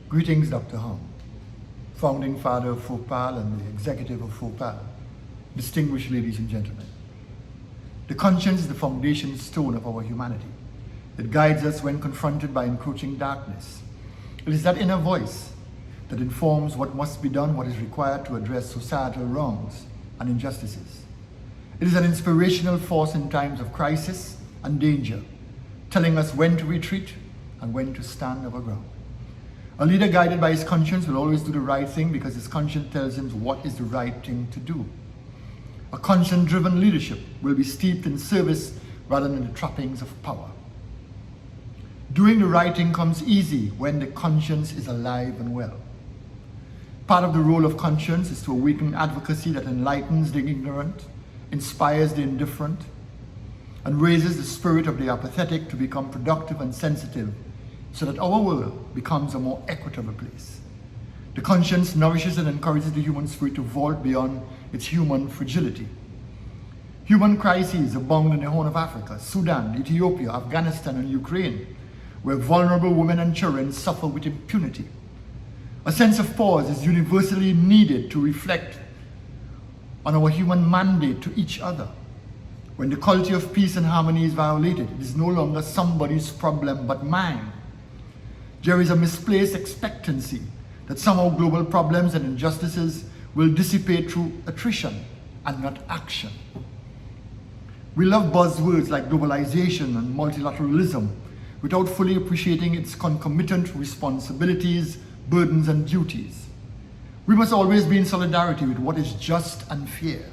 Greetings, Dr. Hong, founding father of FOPAL and the executive of FOPAL, distinguished ladies and gentlemen. The conscience is the foundation stone of our humanity. It guides us when confronted by encroaching darkness. It is that inner voice that informs what must be done, what is required to address societal wrongs and injustices. It is an inspirational force in times of crisis and danger, telling us when to retreat and when to stand our ground. A leader guided by his conscience will always do the right thing because his conscience tells him what is the right thing to do. A conscience-driven leadership will be steeped in service rather than the trappings of power. Doing the right thing comes easy when the conscience is alive and well. Part of the role of conscience is to awaken advocacy that enlightens the ignorant, inspires the indifferent, and raises the spirit of the apathetic to become productive and sensitive so that our world becomes a more equitable place. The conscience nourishes and encourages the human spirit to vault beyond its human fragility. Human crises abound in the Horn of Africa, Sudan, Ethiopia, Afghanistan, and Ukraine, where vulnerable women and children suffer with impunity. A sense of pause is universally needed to reflect on our human mandate to each other. When the quality of peace and harmony is violated, it is no longer somebody's problem but mine. There is a misplaced expectancy that somehow global problems and injustices will dissipate through attrition and not action. We love buzzwords like globalization and multilateralism without fully appreciating its concomitant responsibilities, burdens, and duties. We must always be in solidarity with what is just and fair.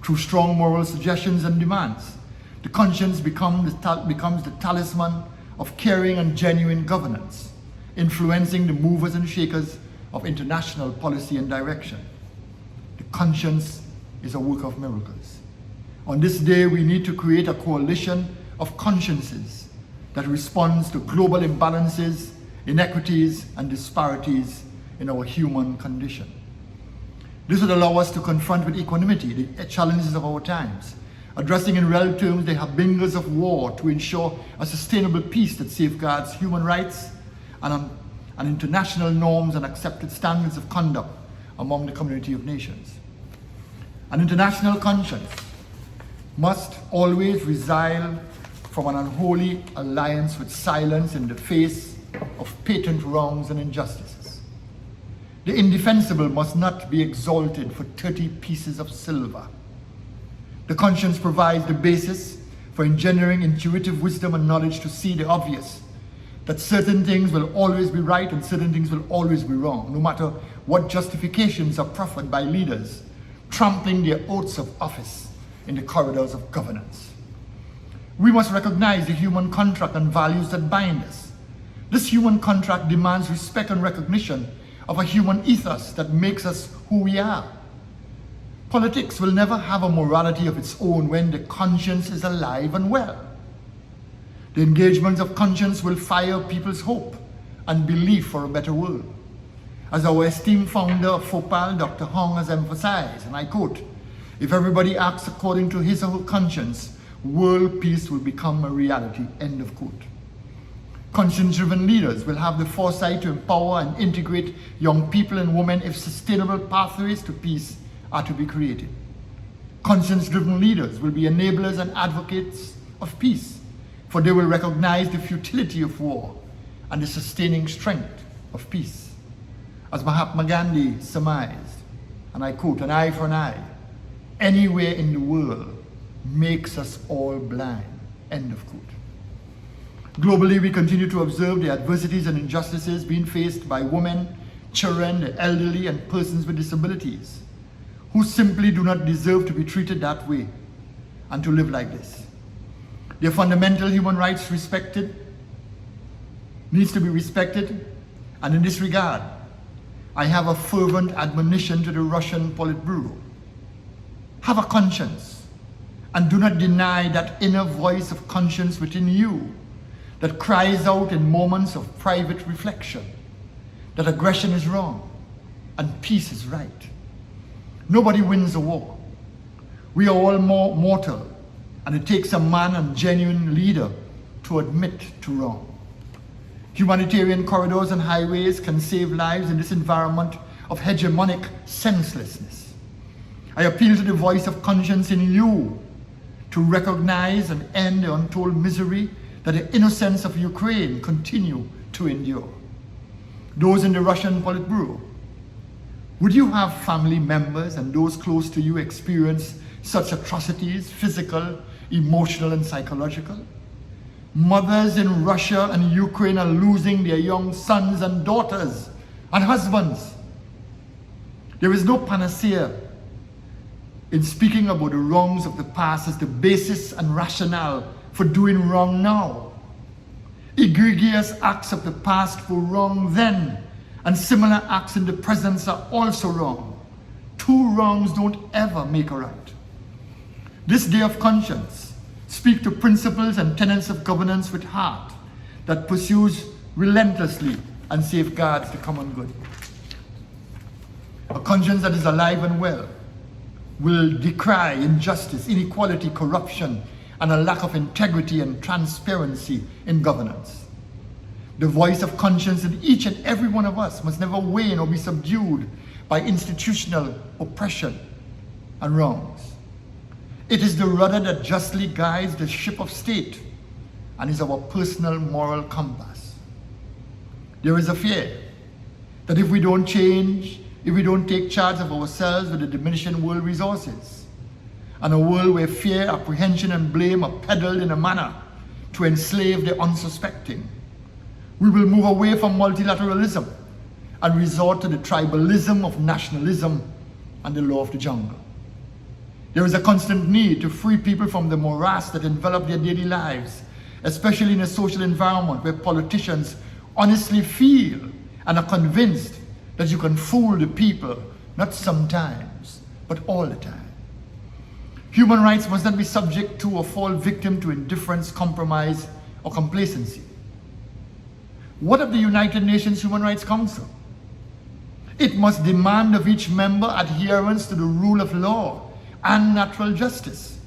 Through strong moral suggestions and demands, the conscience becomes the talisman of caring and genuine governance, influencing the movers and shakers of international policy and direction. The conscience is a work of miracles. On this day, we need to create a coalition of consciences that responds to global imbalances, inequities, and disparities in our human condition. This would allow us to confront with equanimity the challenges of our times, addressing in real terms the harbingers of war to ensure a sustainable peace that safeguards human rights and international norms and accepted standards of conduct among the community of nations. An international conscience must always resile from an unholy alliance with silence in the face of patent wrongs and injustices. The indefensible must not be exalted for 30 pieces of silver. The conscience provides the basis for engendering intuitive wisdom and knowledge to see the obvious, that certain things will always be right and certain things will always be wrong, no matter what justifications are proffered by leaders, trampling their oaths of office in the corridors of governance. We must recognize the human contract and values that bind us. This human contract demands respect and recognition of a human ethos that makes us who we are. Politics will never have a morality of its own when the conscience is alive and well. The engagement of conscience will fire people's hope and belief for a better world. As our esteemed founder of FOPAL, Dr. Hong, has emphasized, and I quote, "If everybody acts according to his or her conscience, world peace will become a reality," end of quote. Conscience-driven leaders will have the foresight to empower and integrate young people and women if sustainable pathways to peace are to be created. Conscience-driven leaders will be enablers and advocates of peace, for they will recognize the futility of war and the sustaining strength of peace. As Mahatma Gandhi surmised, and I quote, "An eye for an eye, anywhere in the world, makes us all blind," end of quote. Globally, we continue to observe the adversities and injustices being faced by women, children, the elderly, and persons with disabilities, who simply do not deserve to be treated that way and to live like this. Their fundamental human rights needs to be respected, and in this regard, I have a fervent admonition to the Russian Politburo. Have a conscience, and do not deny that inner voice of conscience within you that cries out in moments of private reflection that aggression is wrong and peace is right. Nobody wins a war. We are all mortal, and it takes a man and genuine leader to admit to wrong. Humanitarian corridors and highways can save lives in this environment of hegemonic senselessness. I appeal to the voice of conscience in you to recognize and end the untold misery that the innocents of Ukraine continue to endure. Those in the Russian Politburo, would you have family members and those close to you experience such atrocities, physical, emotional, and psychological? Mothers in Russia and Ukraine are losing their young sons and daughters and husbands. There is no panacea in speaking about the wrongs of the past as the basis and rationale for doing wrong now. Egregious acts of the past were wrong then, and similar acts in the present are also wrong. Two wrongs don't ever make a right. This day of conscience, speak to principles and tenets of governance with heart that pursues relentlessly and safeguards the common good. A conscience that is alive and well will decry injustice, inequality, corruption, and a lack of integrity and transparency in governance. The voice of conscience in each and every one of us must never wane or be subdued by institutional oppression and wrongs. It is the rudder that justly guides the ship of state and is our personal moral compass. There is a fear that if we don't change, if we don't take charge of ourselves with the diminishing world resources, and a world where fear, apprehension, and blame are peddled in a manner to enslave the unsuspecting, we will move away from multilateralism and resort to the tribalism of nationalism and the law of the jungle. There is a constant need to free people from the morass that envelop their daily lives, especially in a social environment where politicians honestly feel and are convinced that you can fool the people, not sometimes, but all the time. Human rights must not be subject to or fall victim to indifference, compromise, or complacency. What of the United Nations Human Rights Council? It must demand of each member adherence to the rule of law and natural justice.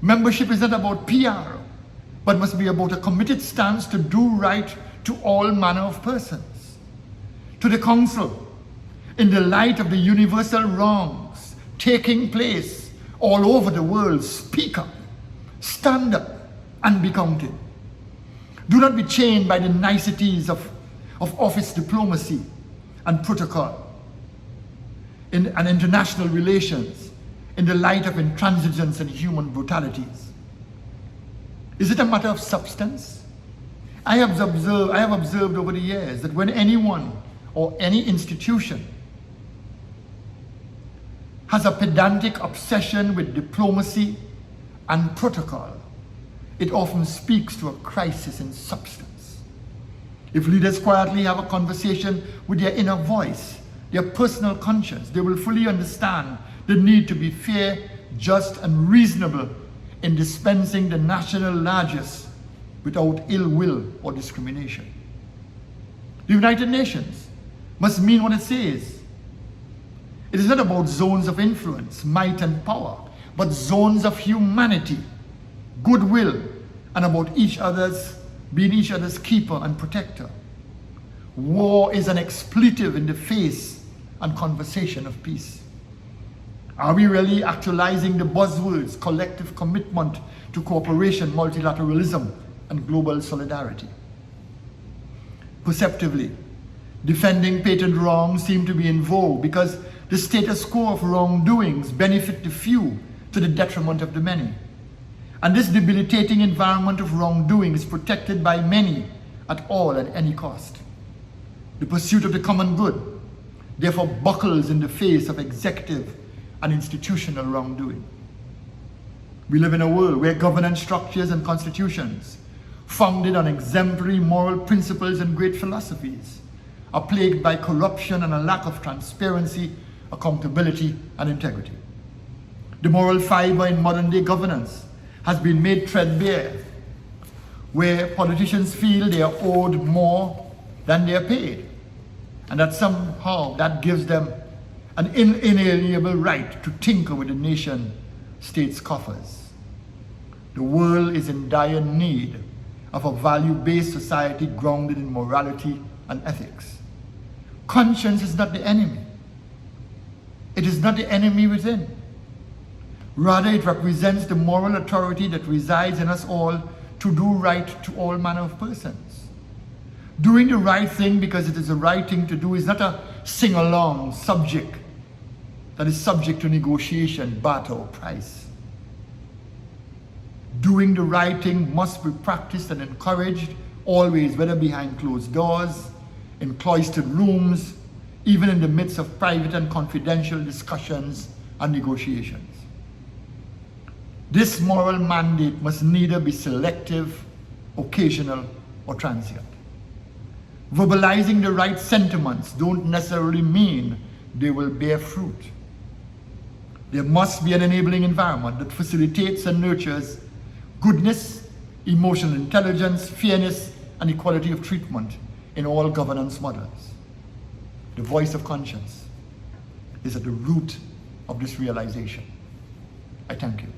Membership is not about PR, but must be about a committed stance to do right to all manner of persons. To the Council, in the light of the universal wrongs taking place all over the world, speak up, stand up, and be counted. Do not be chained by the niceties of office diplomacy and protocol and international relations in the light of intransigence and human brutalities. Is it a matter of substance? I have observed over the years that when anyone or any institution has a pedantic obsession with diplomacy and protocol, it often speaks to a crisis in substance. If leaders quietly have a conversation with their inner voice, their personal conscience, they will fully understand the need to be fair, just, and reasonable in dispensing the national largesse without ill will or discrimination. The United Nations must mean what it says. It is not about zones of influence, might, and power, but zones of humanity, goodwill, and about being each other's keeper and protector. War is an expletive in the face and conversation of peace. Are we really actualizing the buzzwords, collective commitment to cooperation, multilateralism, and global solidarity? Perceptively, defending patent wrongs seem to be in vogue because the status quo of wrongdoings benefit the few to the detriment of the many. And this debilitating environment of wrongdoing is protected by many at all at any cost. The pursuit of the common good therefore buckles in the face of executive and institutional wrongdoing. We live in a world where governance structures and constitutions, founded on exemplary moral principles and great philosophies, are plagued by corruption and a lack of transparency, accountability, and integrity. The moral fiber in modern day governance has been made threadbare, where politicians feel they are owed more than they are paid, and that somehow that gives them an inalienable right to tinker with the nation state's coffers. The world is in dire need of a value-based society grounded in morality and ethics. Conscience is not the enemy. It is not the enemy within. Rather, it represents the moral authority that resides in us all to do right to all manner of persons. Doing the right thing because it is the right thing to do is not a sing-along subject that is subject to negotiation, barter, or price. Doing the right thing must be practiced and encouraged always, whether behind closed doors, in cloistered rooms, even in the midst of private and confidential discussions and negotiations. This moral mandate must neither be selective, occasional, or transient. Verbalizing the right sentiments don't necessarily mean they will bear fruit. There must be an enabling environment that facilitates and nurtures goodness, emotional intelligence, fairness, and equality of treatment in all governance models. The voice of conscience is at the root of this realization. I thank you.